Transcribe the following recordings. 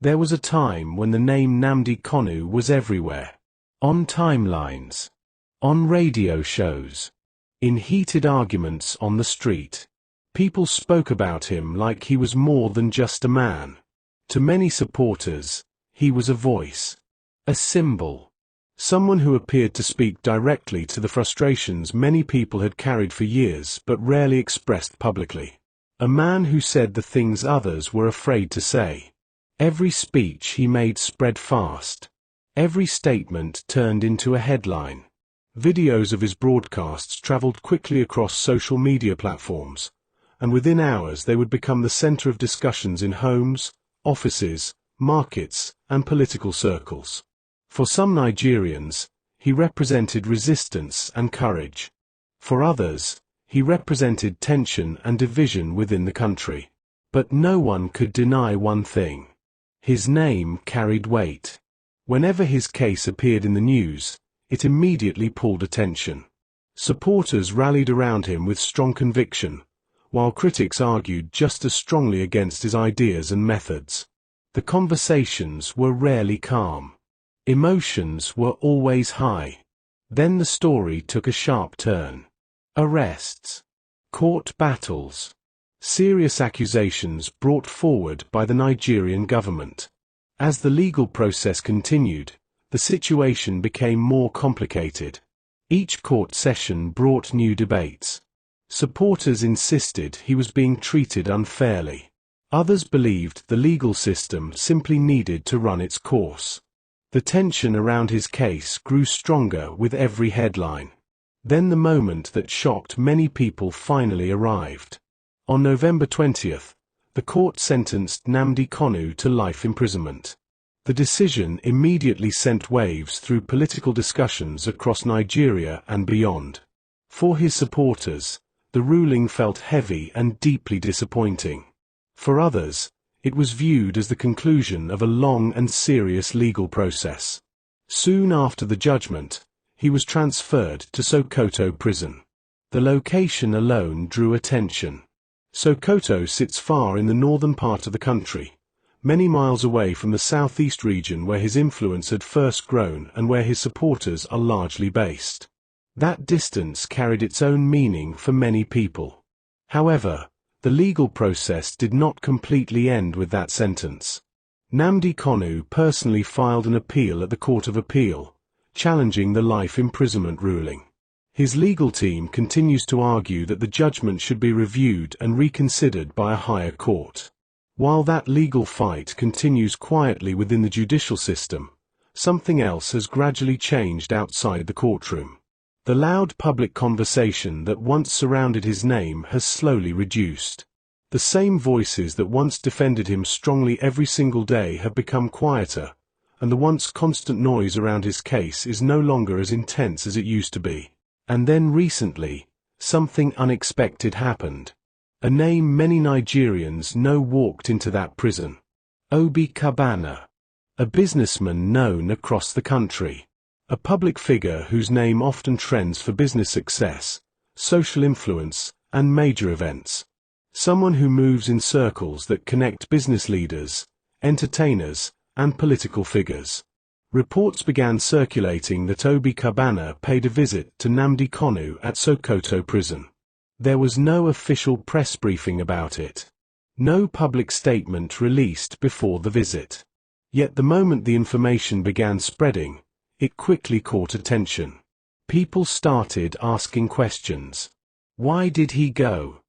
There was a time when the name Nnamdi Kanu was everywhere. On timelines, on radio shows, in heated arguments on the street. People spoke about him like he was more than just a man. To many supporters, he was a voice, a symbol, someone who appeared to speak directly to the frustrations many people had carried for years but rarely expressed publicly. A man who said the things others were afraid to say. Every speech he made spread fast. Every statement turned into a headline. Videos of his broadcasts traveled quickly across social media platforms, and within hours they would become the center of discussions in homes, offices, markets, and political circles. For some Nigerians, he represented resistance and courage. For others, he represented tension and division within the country. But no one could deny one thing. His name carried weight. Whenever his case appeared in the news, it immediately pulled attention. Supporters rallied around him with strong conviction, while critics argued just as strongly against his ideas and methods. The conversations were rarely calm. Emotions were always high. Then the story took a sharp turn. Arrests, court battles, serious accusations brought forward by the Nigerian government. As the legal process continued, the situation became more complicated. Each court session brought new debates. Supporters insisted he was being treated unfairly. Others believed the legal system simply needed to run its course. The tension around his case grew stronger with every headline. Then the moment that shocked many people finally arrived. On November 20th, the court sentenced Nnamdi Kanu to life imprisonment. The decision immediately sent waves through political discussions across Nigeria and beyond. For his supporters, the ruling felt heavy and deeply disappointing. For others, it was viewed as the conclusion of a long and serious legal process. Soon after the judgment, he was transferred to Sokoto Prison. The location alone drew attention. Sokoto sits far in the northern part of the country, many miles away from the southeast region where his influence had first grown and where his supporters are largely based. That distance carried its own meaning for many people. However, the legal process did not completely end with that sentence. Nnamdi Kanu personally filed an appeal at the Court of Appeal, challenging the life imprisonment ruling. His legal team continues to argue that the judgment should be reviewed and reconsidered by a higher court. While that legal fight continues quietly within the judicial system, something else has gradually changed outside the courtroom. The loud public conversation that once surrounded his name has slowly reduced. The same voices that once defended him strongly every single day have become quieter, and the once constant noise around his case is no longer as intense as it used to be. And then recently, something unexpected happened. A name many Nigerians know walked into that prison. Obi Cubana, a businessman known across the country. A public figure whose name often trends for business success, social influence, and major events. Someone who moves in circles that connect business leaders, entertainers, and political figures. Reports began circulating that Obi Cubana paid a visit to Nnamdi Kanu at Sokoto Prison. There was no official press briefing about it. No public statement released before the visit. Yet the moment the information began spreading, it quickly caught attention. People started asking questions. Why did he go?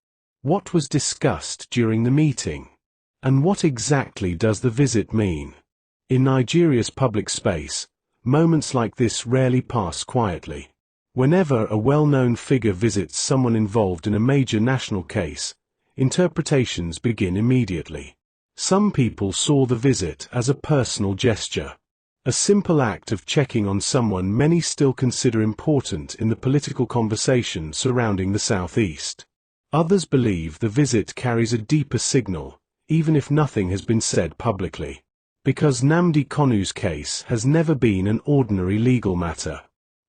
What was discussed during the meeting? And what exactly does the visit mean? In Nigeria's public space, moments like this rarely pass quietly. Whenever a well-known figure visits someone involved in a major national case, interpretations begin immediately. Some people saw the visit as a personal gesture. A simple act of checking on someone many still consider important in the political conversation surrounding the Southeast. Others believe the visit carries a deeper signal, even if nothing has been said publicly. Because Nnamdi Kanu's case has never been an ordinary legal matter.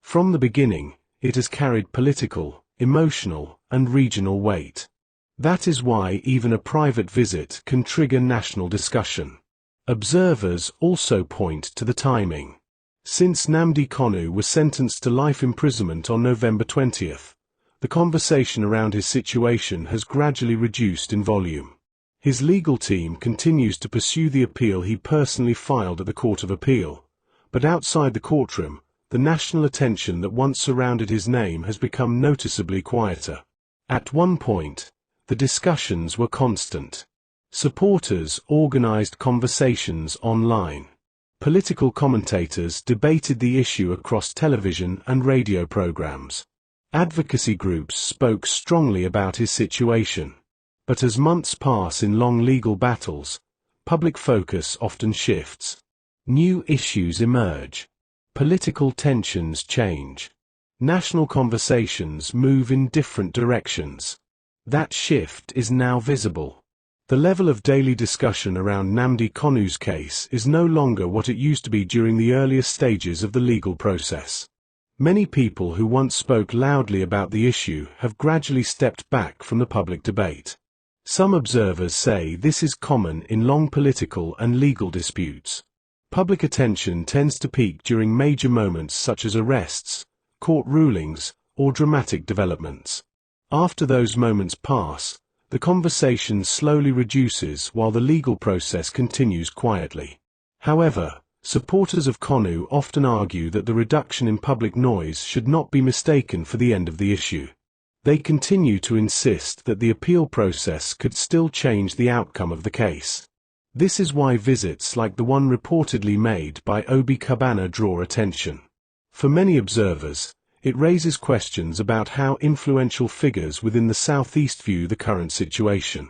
From the beginning, it has carried political, emotional, and regional weight. That is why even a private visit can trigger national discussion. Observers also point to the timing. Since Nnamdi Kanu was sentenced to life imprisonment on November 20th, the conversation around his situation has gradually reduced in volume. His legal team continues to pursue the appeal he personally filed at the Court of Appeal, but outside the courtroom, the national attention that once surrounded his name has become noticeably quieter. At one point, the discussions were constant. Supporters organized conversations online. Political commentators debated the issue across television and radio programs. Advocacy groups spoke strongly about his situation. But as months pass in long legal battles, public focus often shifts. New issues emerge. Political tensions change. National conversations move in different directions. That shift is now visible. The level of daily discussion around Nnamdi Kanu's case is no longer what it used to be during the earliest stages of the legal process. Many people who once spoke loudly about the issue have gradually stepped back from the public debate. Some observers say this is common in long political and legal disputes. Public attention tends to peak during major moments such as arrests, court rulings, or dramatic developments. After those moments pass, the conversation slowly reduces while the legal process continues quietly. However, supporters of Kanu often argue that the reduction in public noise should not be mistaken for the end of the issue. They continue to insist that the appeal process could still change the outcome of the case. This is why visits like the one reportedly made by Obi Cubana draw attention. For many observers, it raises questions about how influential figures within the Southeast view the current situation.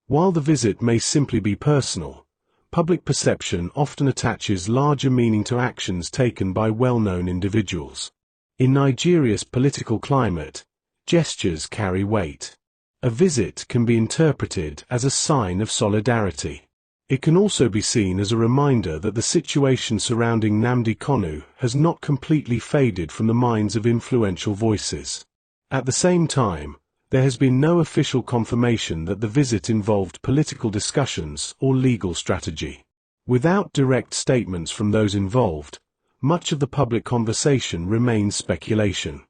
While the visit may simply be personal, public perception often attaches larger meaning to actions taken by well-known individuals. In Nigeria's political climate, gestures carry weight. A visit can be interpreted as a sign of solidarity. It can also be seen as a reminder that the situation surrounding Nnamdi Kanu has not completely faded from the minds of influential voices. At the same time, there has been no official confirmation that the visit involved political discussions or legal strategy. Without direct statements from those involved, much of the public conversation remains speculation.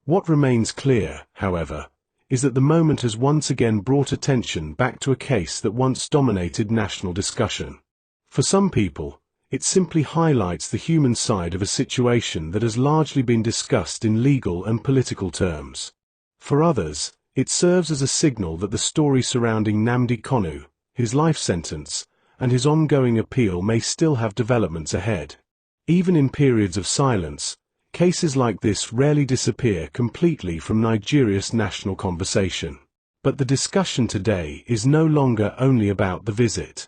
What remains clear, however, is that the moment has once again brought attention back to a case that once dominated national discussion. For some people, it simply highlights the human side of a situation that has largely been discussed in legal and political terms. For others, it serves as a signal that the story surrounding Nnamdi Kanu, his life sentence, and his ongoing appeal may still have developments ahead. Even in periods of silence, cases like this rarely disappear completely from Nigeria's national conversation. But the discussion today is no longer only about the visit.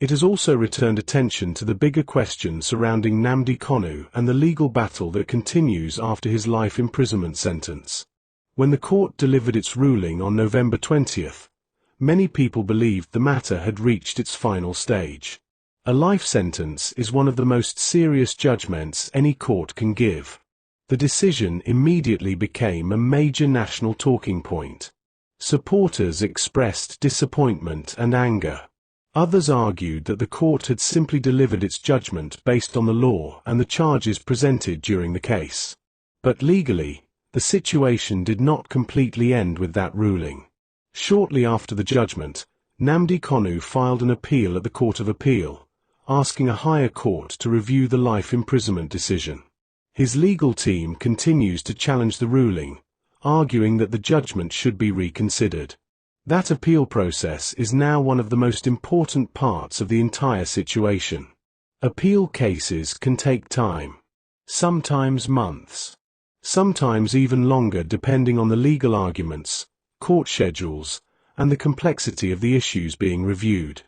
It has also returned attention to the bigger question surrounding Nnamdi Kanu and the legal battle that continues after his life imprisonment sentence. When the court delivered its ruling on November 20th, many people believed the matter had reached its final stage. A life sentence is one of the most serious judgments any court can give. The decision immediately became a major national talking point. Supporters expressed disappointment and anger. Others argued that the court had simply delivered its judgment based on the law and the charges presented during the case. But legally, the situation did not completely end with that ruling. Shortly after the judgment, Nnamdi Kanu filed an appeal at the Court of Appeal, asking a higher court to review the life imprisonment decision. His legal team continues to challenge the ruling, arguing that the judgment should be reconsidered. That appeal process is now one of the most important parts of the entire situation. Appeal cases can take time, sometimes months, sometimes even longer depending on the legal arguments, court schedules, and the complexity of the issues being reviewed.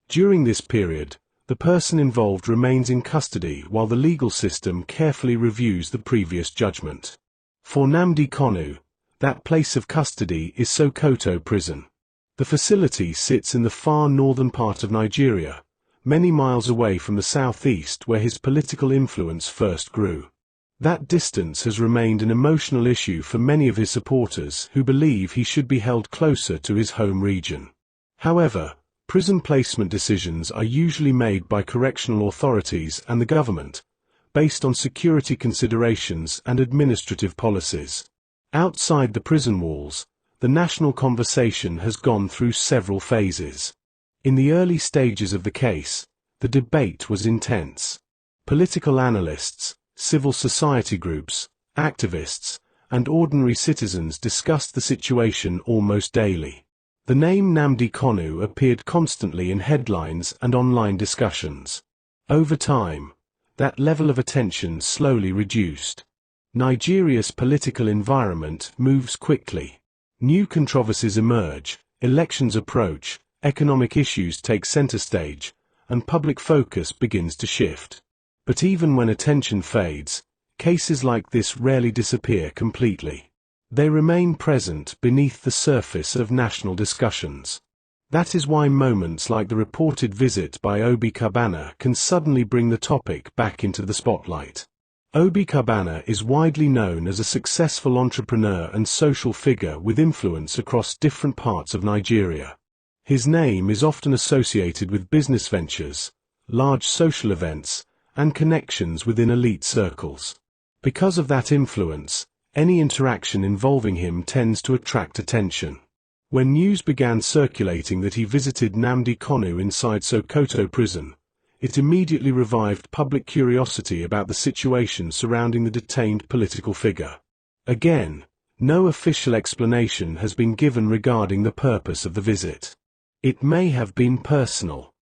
During this period, the person involved remains in custody while the legal system carefully reviews the previous judgment. For Nnamdi Kanu, that place of custody is Sokoto Prison. The facility sits in the far northern part of Nigeria, many miles away from the southeast where his political influence first grew. That distance has remained an emotional issue for many of his supporters who believe he should be held closer to his home region. However, Prison placement decisions are usually made by correctional authorities and the government, based on security considerations and administrative policies. Outside the prison walls, the national conversation has gone through several phases. In the early stages of the case, the debate was intense. Political analysts, civil society groups, activists, and ordinary citizens discussed the situation almost daily. The name Nnamdi Kanu appeared constantly in headlines and online discussions. Over time, that level of attention slowly reduced. Nigeria's political environment moves quickly. New controversies emerge, elections approach, economic issues take center stage, and public focus begins to shift. But even when attention fades, cases like this rarely disappear completely. They remain present beneath the surface of national discussions. That is why moments like the reported visit by Obi Cubana can suddenly bring the topic back into the spotlight. Obi Cubana is widely known as a successful entrepreneur and social figure with influence across different parts of Nigeria. His name is often associated with business ventures, large social events, and connections within elite circles. Because of that influence, any interaction involving him tends to attract attention. When news began circulating that he visited Nnamdi Kanu inside Sokoto Prison, it immediately revived public curiosity about the situation surrounding the detained political figure. Again, no official explanation has been given regarding the purpose of the visit. It may have been personal.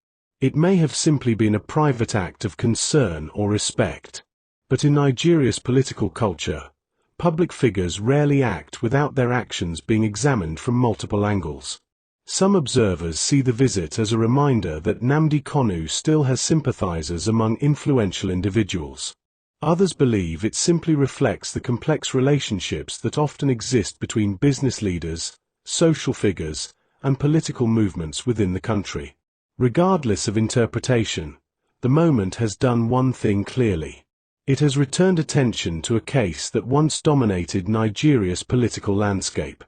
It may have simply been a private act of concern or respect. But in Nigeria's political culture, public figures rarely act without their actions being examined from multiple angles. Some observers see the visit as a reminder that Nnamdi Kanu still has sympathizers among influential individuals. Others believe it simply reflects the complex relationships that often exist between business leaders, social figures, and political movements within the country. Regardless of interpretation, the moment has done one thing clearly. It has returned attention to a case that once dominated Nigeria's political landscape.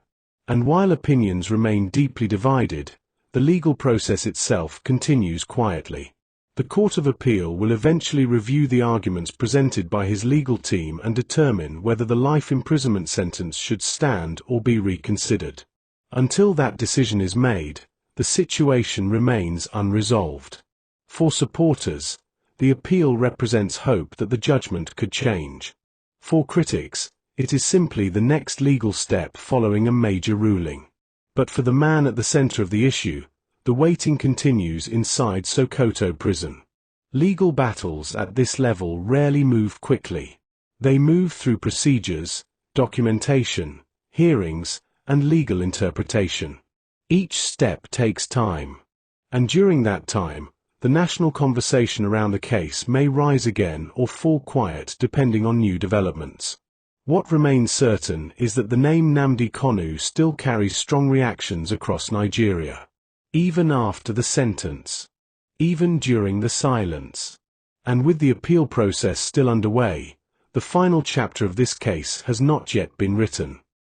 And while opinions remain deeply divided, the legal process itself continues quietly. The Court of Appeal will eventually review the arguments presented by his legal team and determine whether the life imprisonment sentence should stand or be reconsidered. Until that decision is made, the situation remains unresolved. For supporters, the appeal represents hope that the judgment could change. For critics, it is simply the next legal step following a major ruling. But for the man at the center of the issue, the waiting continues inside Sokoto Prison. Legal battles at this level rarely move quickly. They move through procedures, documentation, hearings, and legal interpretation. Each step takes time. And during that time, the national conversation around the case may rise again or fall quiet depending on new developments. What remains certain is that the name Nnamdi Kanu still carries strong reactions across Nigeria. Even after the sentence. Even during the silence. And with the appeal process still underway, the final chapter of this case has not yet been written.